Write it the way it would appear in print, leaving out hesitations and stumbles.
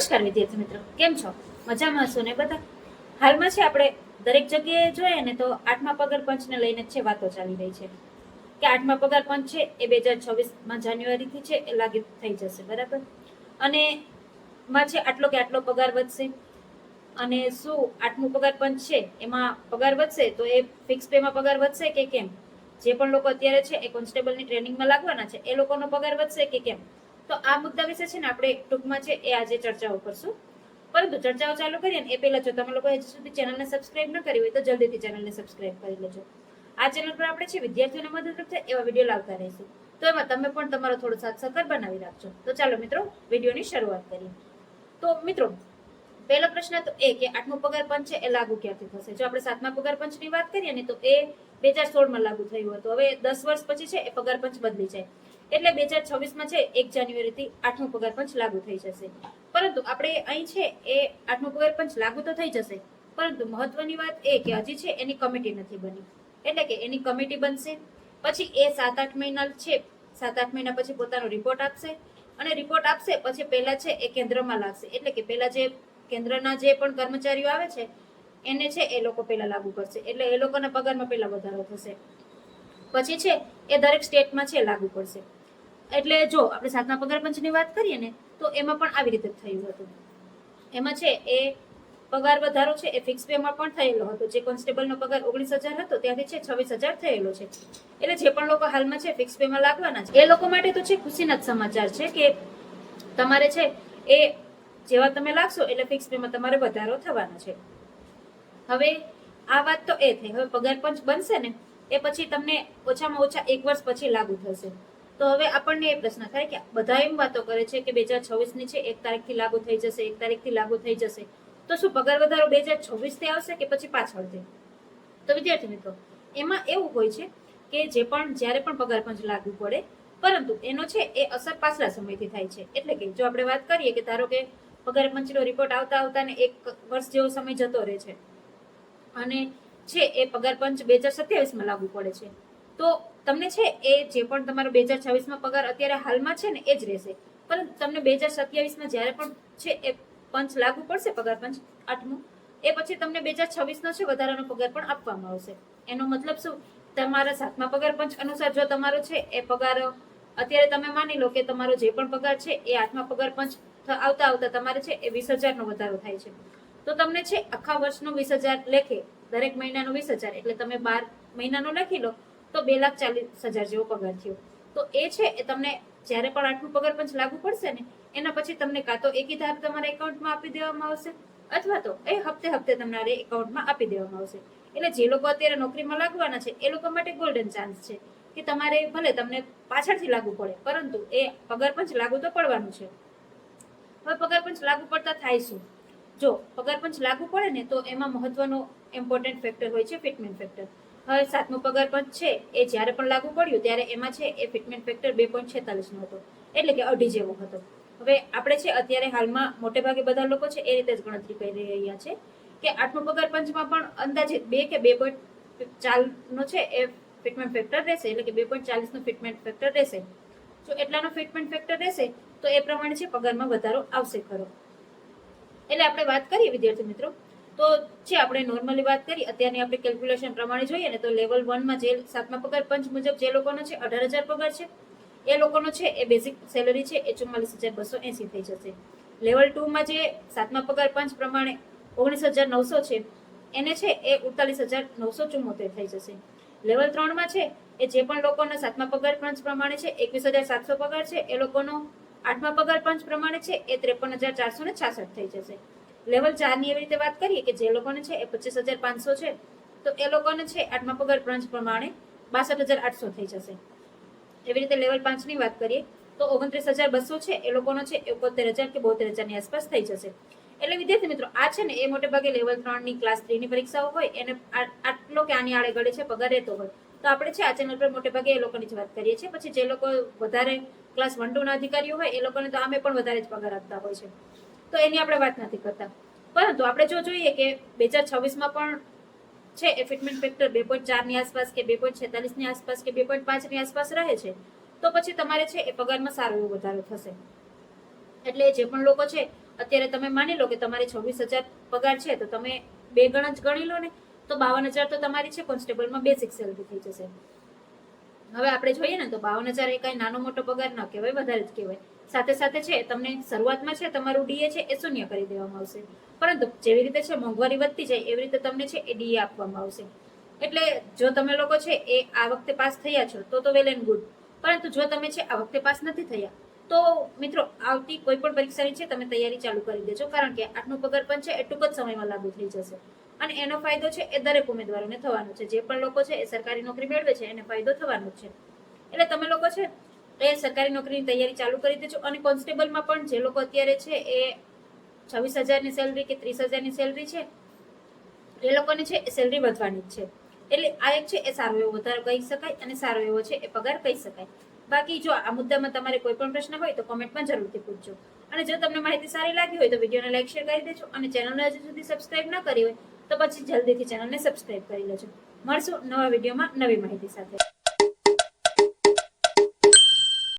નમસ્કાર વિદ્યાર્થી મિત્રો, કેમ છો? મજામાં હશો ને બધા? હાલમાં છે આપણે દરેક જગ્યાએ જોઈએ ને તો 8મા પગાર પંચને લઈને જ છે વાતો ચાલી રહી છે કે 8મા પગાર પંચ છે એ 2026માં જાન્યુઆરીથી છે એ લાગુ થઈ જશે, બરાબર? અને માં છે આટલો કે આટલો પગાર વધશે. અને શું 8મું પગાર પંચ છે એમાં પગાર વધશે તો એ ફિક્સ પેમાં પગાર વધશે કે કેમ? જે પણ લોકો અત્યારે છે એ કોન્સ્ટેબલની ટ્રેનિંગમાં લાગવાના છે એ લોકોનો પગાર વધશે કે કેમ? તો આ મુદ્દા વિશે છે ને આપણે ટૂંકમાં છે એ આજે ચર્ચાઓ કરશું. પરંતુ ચર્ચાઓ ચાલુ કરીએ ને એ પહેલા જો તમે લોકો હજી સુધી ચેનલને સબસ્ક્રાઇબ ન કરી હોય તો જલ્દીથી ચેનલને સબસ્ક્રાઇબ કરી લેજો. આ ચેનલ પર આપણે છે વિદ્યાર્થીઓને મદદરૂપ થાય એવા વિડીયો લાવતા રહીશું, તો એમાં તમે પણ તમારો થોડો સાથ સહકાર બનાવી રાખજો. તો ચાલો મિત્રો વિડીયોની શરૂઆત કરીએ. તો મિત્રો પહેલો પ્રશ્ન તો એ કે 8મો પગાર પંચ છે એ લાગુ ક્યાંથી થશે? જો આપણે 7મા પગાર પંચની વાત કરીએ ને તો એ 2016માં લાગુ થયું હતું. હવે 10 વર્ષ પછી છે એ પગાર પંચ બદલી જાય એટલે 2026માં છે 1 જાન્યુઆરીથી 8મો પગાર પંચ લાગુ થઈ જશે. પરંતુ આપણે અહીં છે એ 8મો પગાર પંચ લાગુ તો થઈ જશે, પરંતુ મહત્વની વાત એ કે હજી છે એની કમિટી નથી બની. એટલે કે એની કમિટી બનશે પછી એ 7-8 મહિના છે, 7-8 મહિના પછી પોતાનો રિપોર્ટ આપશે અને રિપોર્ટ આપશે પછી પહેલા છે એ કેન્દ્રમાં લાગશે. એટલે કે પહેલા જે કેન્દ્રના જે પણ કર્મચારીઓ આવે છે એને છે એ લોકો પહેલા લાગુ કરશે, એટલે એ લોકોના પગારમાં પહેલા વધારો થશે. પછી છે એ દરેક સ્ટેટમાં છે લાગુ પડશે. એટલે જો આપણે 7મા પગાર પંચની વાત કરીએ ને તો એમાં પણ આવી રીતે થયું હતું. એમાં છે એ પગાર વધારો છે એ ફિક્સ પેમાં પણ થયેલો હતો. જે કોન્સ્ટેબલનો પગાર 19,000 હતો ત્યાંથી છે 26,000 થયેલો છે. એટલે જે પણ લોકો હાલમાં છે ફિક્સ પેમાં લાગવાના છે એ લોકો માટે તો છે ખુશીના જ સમાચાર છે કે તમારે છે એ જેવા તમે લાગશો એટલે ફિક્સ પેમાં તમારે વધારો થવાનો છે. હવે આ વાત તો એ થઈ. હવે પગાર પંચ બનશે ને એ પછી તમને ઓછામાં ઓછા 1 વર્ષ પછી લાગુ થશે. તો હવે આપણને એ પ્રશ્ન થાય કે બધા એમ વાતો કરે છે કે 2026ની છે 1 તારીખથી લાગુ થઈ જશે, 1 તારીખથી લાગુ થઈ જશે. તો શું પગાર વધારો 2026થી આવશે કે પછી પાછળથી? તો વિદ્યાર્થી મિત્રો એમાં એવું હોય છે કે જ્યારે પણ પગાર પંચ લાગુ પડે પરંતુ એનો છે એ અસર પાછલા સમયથી થાય છે. એટલે કે જો આપણે વાત કરીએ કે ધારો કે પગાર પંચનો રિપોર્ટ આવતા ને 1 વર્ષ જેવો સમય જતો રહે છે અને છે એ પગાર પંચ 2027માં લાગુ પડે છે, તો તમને છે એ જે પણ તમારો 2026માં પગાર અત્યારે હાલમાં છે ને એ જ રહેશે. પરંતુ તમને 2027માં જ્યારે પણ છે એ પંચ લાગુ પડશે પગાર પંચ 8મું, એ પછી તમને 2026નો છે વધારાનો પગાર પણ આપવામાં આવશે. એનો મતલબ શું? તમારા 7મા પગાર પંચ અનુસાર જો તમારો છે એ પગાર અત્યારે તમે માની લો કે તમારો જે પણ પગાર છે એ 8મા પગાર પંચ આવતા તમારે છે એ 20,000નો વધારો થાય છે, તો તમને છે આખા વર્ષનો 20,000 લેખે દરેક મહિનાનો 20,000 એટલે તમે 12 મહિનાનો લખી લો તો 2,40,000 જેવો પગાર થયો. તો એ છે એ તમને જ્યારે પણ 8મું પગાર પંચ લાગુ પડશે ને એના પછી તમને કાં તો એકી ધારે તમારા એકાઉન્ટમાં આપી દેવામાં આવશે અથવા તો એ હપ્તે હપ્તે તમારે એકાઉન્ટમાં આપી દેવામાં આવશે. એટલે જે લોકો અત્યારે નોકરીમાં લાગવાના છે એ લોકો માટે ગોલ્ડન ચાન્સ છે કે તમારે ભલે તમને પાછળથી લાગુ પડે પરંતુ એ પગાર પંચ લાગુ તો પડવાનું છે. હવે પગાર પંચ લાગુ પડતા થાય શું? જો પગાર પંચ લાગુ પડે ને તો એમાં મહત્વનો ઇમ્પોર્ટન્ટ ફેક્ટર હોય છે ફિટમેન્ટ ફેક્ટર. હવે 7મું પગાર પંચ છે એ જ્યારે પણ લાગુ પડ્યું ત્યારે એમાં છે એ ફિટમેન્ટ ફેક્ટર 2.46નો હતો, એટલે કે 2.5 જેવો હતો. હવે આપણે છે અત્યારે હાલમાં મોટે ભાગે બધા લોકો છે એ રીતે જ ગણતરી કરી રહ્યા છે કે 8મું પગાર પંચમાં પણ અંદાજિત 2 કે 2.4નો છે એ ફિટમેન્ટ ફેક્ટર રહેશે, એટલે કે 2.40નો ફિટમેન્ટ ફેક્ટર રહેશે. જો એટલાનો ફિટમેન્ટ ફેક્ટર રહેશે તો એ પ્રમાણે છે પગારમાં વધારો આવશે ખરો. એટલે આપણે વાત કરીએ વિદ્યાર્થી મિત્રો તો છે આપણે નોર્મલી વાત કરીએ અત્યારની આપણે કેલ્ક્યુલેશન પ્રમાણે જોઈએ ને તો લેવલ 1માં જે 7મા પગાર પંચ મુજબ જે લોકોનો છે 18,000 પગાર છે એ લોકોનો છે એ બેઝિક સેલરી છે એ 44,280 થઈ જશે. લેવલ 2માં જે 7મા પગાર પંચ પ્રમાણે 19,900 છે એને છે એ 48,974 થઈ જશે. લેવલ 3માં છે એ જે પણ લોકોના 7મા પગાર પંચ પ્રમાણે છે 21,700 પગાર છે એ લોકોનો 8મા પગાર પંચ પ્રમાણે છે એ 53,466 થઈ જશે. લેવલ 4ની એવી રીતે વાત કરીએ કે જે લોકોને છે એ 25,500 છે તો એ લોકોને છે 8મા પગાર પંચ પ્રમાણે 62,800 થઈ જશે. એવી રીતે લેવલ 5ની વાત કરીએ તો 29,200 છે એ લોકોનો છે 71,000 કે 72,000ની આસપાસ થઈ જશે. એટલે વિદ્યાર્થી મિત્રો આ છે ને એ મોટે ભાગે લેવલ 3ની ક્લાસ 3ની પરીક્ષાઓ હોય એને આટલો કે આની આડે ગળે છે પગાર રહેતો હોય તો આપણે છે આ ચેનલ પર મોટે ભાગે એ લોકોની જ વાત કરીએ છીએ. પછી જે લોકો વધારે ક્લાસ 1-2ના અધિકારીઓ હોય એ લોકોને તો આમે પણ વધારે જ પગાર આપતા હોય છે, તો એની આપણે વાત નથી કરતા. પરંતુ આપણે જો જોઈએ કે 2026માં પણ છે એ ફિટમેન્ટ ફેક્ટર 2.4ની આસપાસ કે 2.46ની આસપાસ કે 2.5ની આસપાસ રહે છે તો પછી તમારે છે એ પગારમાં સારો એવો વધારો થશે. એટલે જે પણ લોકો છે અત્યારે તમે માની લો કે તમારે 26,000 પગાર છે, તો તમે 2 ગણા જ ગણી લો ને, તો 52,000 તો તમારી છે કોન્સ્ટેબલમાં બેસિક સેલરી થઈ જશે. હવે આપણે જોઈએ ને તો 52,000 એ કઈ નાનો મોટો પગાર ન કહેવાય, વધારે જ કહેવાય. સાથે સાથે છે તમને શરૂઆતમાં છે તમારું ડીએ છે એ શૂન્ય કરી દેવામાં આવશે, પરંતુ જેવી રીતે છે મોંઘવારી વધતી જાય એવી રીતે તમને છે એ ડીએ આપવામાં આવશે. એટલે જો તમે લોકો છે એ આ વખતે પાસ થયા છો તો વેલ એન્ડ ગુડ, પરંતુ જો તમે છે આ વખતે પાસ નથી થયા તો મિત્રો આવતી કોઈ પણ પરીક્ષાની છે તમે તૈયારી ચાલુ કરી દેજો, કારણ કે 8નું પગાર પણ છે એ ટૂંક જ સમયમાં લાગુ થઈ જશે અને એનો ફાયદો છે એ દરેક ઉમેદવારોને થવાનો છે. જે પણ લોકો છે એ સરકારી નોકરી મેળવે છે એને ફાયદો થવાનો છે. એટલે તમે લોકો છે એ સરકારી નોકરીની તૈયારી ચાલુ કરી દેજો. અને કોન્સ્ટેબલમાં પણ જે લોકો અત્યારે છે એ 26,000ની સેલરી કે 30,000ની સેલરી છે એ લોકોને છે એ સેલરી વધવાની જ છે. એટલે આ એક છે એ સારો એવો વધારો કહી શકાય અને સારો એવો છે એ પગાર કહી શકાય. બાકી જો આ મુદ્દામાં તમારે કોઈ પણ પ્રશ્ન હોય તો કોમેન્ટમાં જરૂરથી પૂછજો. અને જો તમને માહિતી સારી લાગી હોય તો વિડીયોને લાઈક શેર કરી દેજો, અને ચેનલને હજુ સુધી સબસ્ક્રાઇબ ન કરી હોય તો પછી જલ્દીથી ચેનલને સબસ્ક્રાઇબ કરી લેજો. મળશું નવા વિડીયોમાં નવી માહિતી સાથે.